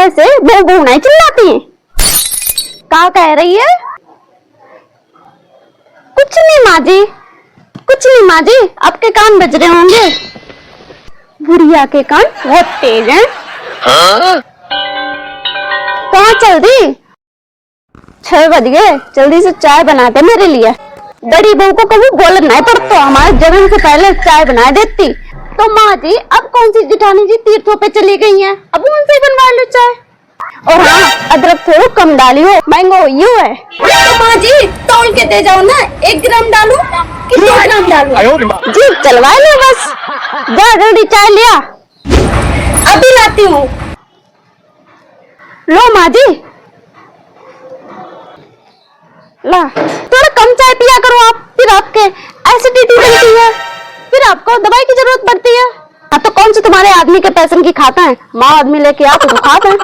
ऐसे बहू बहू नहीं चिल्लाती है। क्या कह रही है? कुछ नहीं माँ जी, कुछ नहीं माँ जी, आपके कान बज रहे होंगे। बुढ़िया के कान बहुत तेज हैं। कहाँ चल दी? 6 बज गए, जल्दी से चाय बना दे मेरे लिए। बड़ी बहू को कभी बोलना नहीं पड़ता, हमारे जन्म से पहले चाय बना देती। तो माँ जी अब कौन सी जिठानी जी तीर्थों पे चली गई हैं, अब उनसे बनवा लो चाय। और हाँ, अदरक थोड़ा कम डाली हो, महंगा हो है। तो माँ जी तौल के दे जाओ ना, 1 ग्राम डालू कि 2 ग्राम डालू? जी चलवा लो बस, जा जल्दी चाय लिया। अभी लाती हूँ। लो माँ जी, ला थोड़ा कम चाय पिया करो आप, फिर आपके एसिडिटी बनती है, फिर आपको दवाई की जरूरत पड़ती है। अब तो कौन से तुम्हारे आदमी के पैसे की खाता है, माँ आदमी लेके आओ तो खाता है।